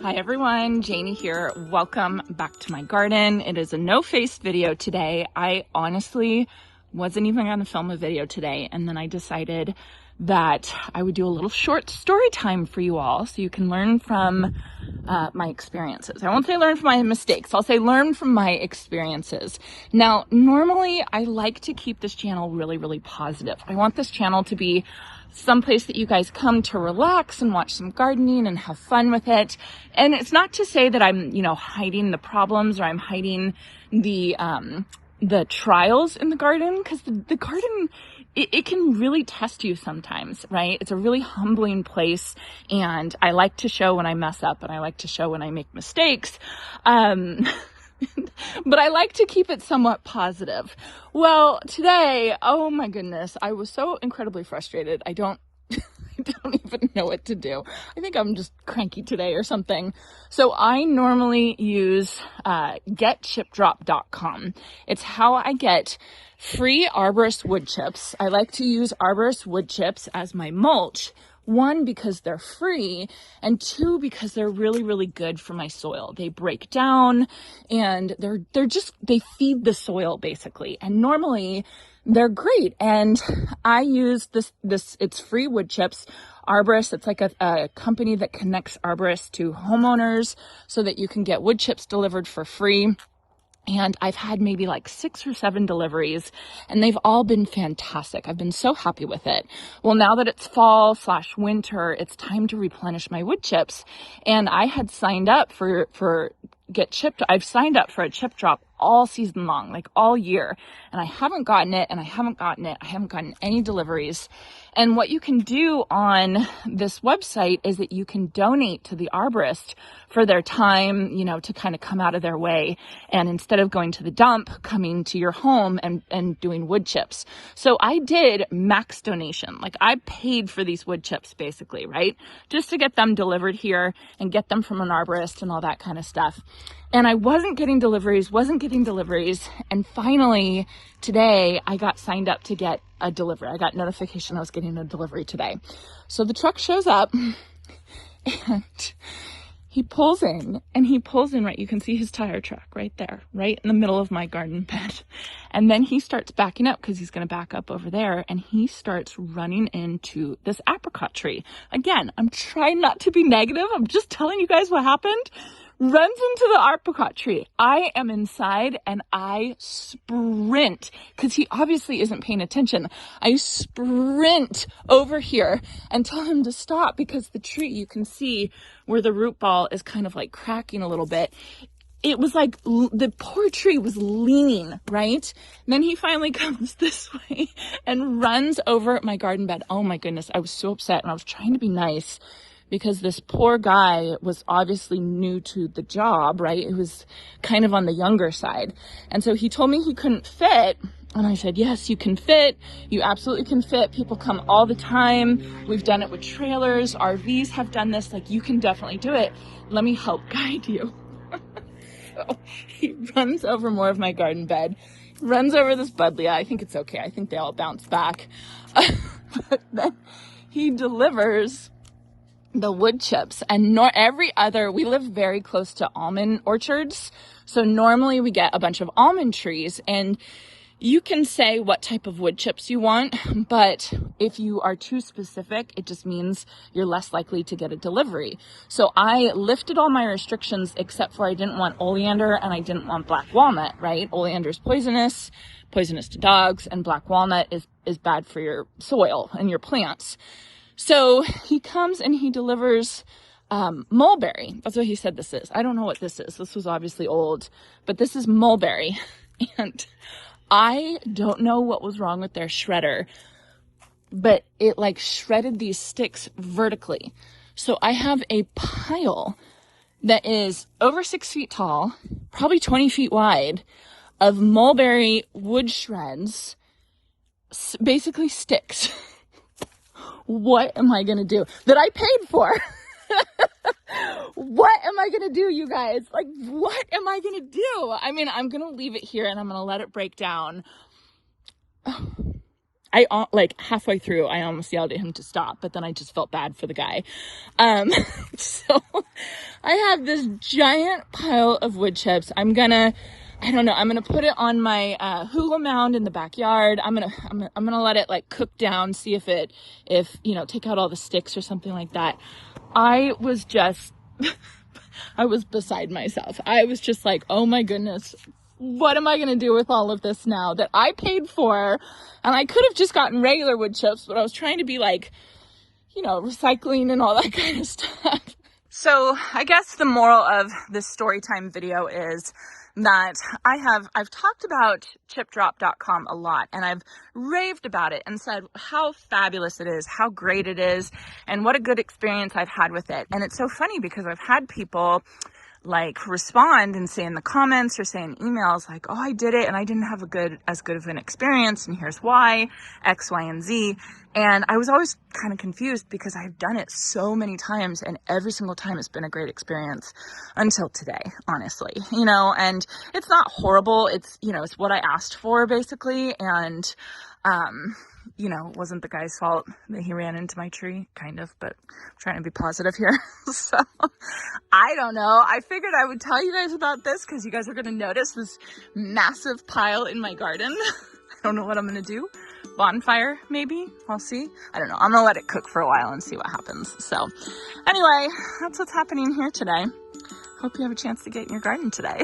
Hi everyone, Janie here. Welcome back to my garden. It is a no-face video today. I honestly wasn't even going to film a video today, and then I decided that I would do a little short story time for you all so you can learn from my experiences. I won't say learn from my mistakes. I'll say learn from my experiences. Now, normally I like to keep this channel really, really positive. I want this channel to be someplace that you guys come to relax and watch some gardening and have fun with it. And it's not to say that I'm, hiding the problems or I'm hiding the trials in the garden, because the garden, it can really test you sometimes, right? It's a really humbling place, and I like to show when I mess up and I like to show when I make mistakes. But I like to keep it somewhat positive. Well, today, oh my goodness, I was so incredibly frustrated. I don't even know what to do. I think I'm just cranky today or something. So I normally use getchipdrop.com. It's how I get free arborist wood chips. I like to use arborist wood chips as my mulch. One, because they're free, and two, because they're really, really good for my soil. They break down, and they feed the soil basically. And normally they're great. And I use this, it's free wood chips. Arborist, it's like a company that connects arborists to homeowners so that you can get wood chips delivered for free. And I've had maybe like 6 or 7 deliveries, and they've all been fantastic. I've been so happy with it. Well, now that it's fall/winter, it's time to replenish my wood chips. And I had signed up for Get Chipped. I've signed up for a chip drop all season long, like all year. And I haven't gotten it, and I haven't gotten any deliveries. And what you can do on this website is that you can donate to the arborist for their time, to kind of come out of their way. And instead of going to the dump, coming to your home and doing wood chips. So I did max donation. Like, I paid for these wood chips basically, right? Just to get them delivered here and get them from an arborist and all that kind of stuff. And I wasn't getting deliveries. And finally today I got signed up to get a delivery. I got notification I was getting a delivery today. So the truck shows up and he pulls in, right? You can see his tire track right there, right in the middle of my garden bed. And then he starts backing up because he's going to back up over there, and he starts running into this apricot tree. Again, I'm trying not to be negative. I'm just telling you guys what happened. Runs into the apricot tree. I am inside and I sprint, because he obviously isn't paying attention. I sprint over here and tell him to stop, because the tree, you can see where the root ball is kind of like cracking a little bit. It was like the poor tree was leaning, right? And then he finally comes this way and runs over my garden bed. Oh my goodness, I was so upset, and I was trying to be nice, because this poor guy was obviously new to the job, right? It was kind of on the younger side. And so he told me he couldn't fit. And I said, yes, you can fit. You absolutely can fit. People come all the time. We've done it with trailers. RVs have done this. Like, you can definitely do it. Let me help guide you. So he runs over more of my garden bed, runs over this buddleia. I think it's okay. I think they all bounce back. But then he delivers the wood chips, and we live very close to almond orchards. So normally we get a bunch of almond trees, and you can say what type of wood chips you want, but if you are too specific, it just means you're less likely to get a delivery. So I lifted all my restrictions, except for I didn't want oleander and I didn't want black walnut, right? Oleander is poisonous to dogs, and black walnut is bad for your soil and your plants. So he comes and he delivers mulberry. That's what he said this is. I don't know what this is. This was obviously old, but this is mulberry. And I don't know what was wrong with their shredder, but it like shredded these sticks vertically. So I have a pile that is over 6 feet tall, probably 20 feet wide, of mulberry wood shreds, basically sticks. What am I going to do? That I paid for. What am I going to do, you guys? Like, what am I going to do? I mean, I'm going to leave it here and I'm going to let it break down. like halfway through, I almost yelled at him to stop, but then I just felt bad for the guy. So I have this giant pile of wood chips. I'm gonna put it on my hula mound in the backyard. I'm gonna let it like cook down, see if take out all the sticks or something like that. I was beside myself. I was just like, oh my goodness, what am I going to do with all of this now that I paid for? And I could have just gotten regular wood chips, but I was trying to be like, recycling and all that kind of stuff. So I guess the moral of this story time video is that I've talked about chipdrop.com a lot, and I've raved about it and said how fabulous it is, how great it is, and what a good experience I've had with it. And it's so funny because I've had people like respond and say in the comments or say in emails like, oh, I did it and I didn't have as good of an experience, and here's why, X, Y, and Z. And I was always kind of confused because I've done it so many times, and every single time it's been a great experience until today, honestly, and it's not horrible. It's, it's what I asked for basically. And, wasn't the guy's fault that he ran into my tree, kind of, but I'm trying to be positive here. So I don't know. I figured I would tell you guys about this because you guys are going to notice this massive pile in my garden. I don't know what I'm going to do. Bonfire, maybe. I'll see. I don't know. I'm going to let it cook for a while and see what happens. So anyway, that's what's happening here today. Hope you have a chance to get in your garden today.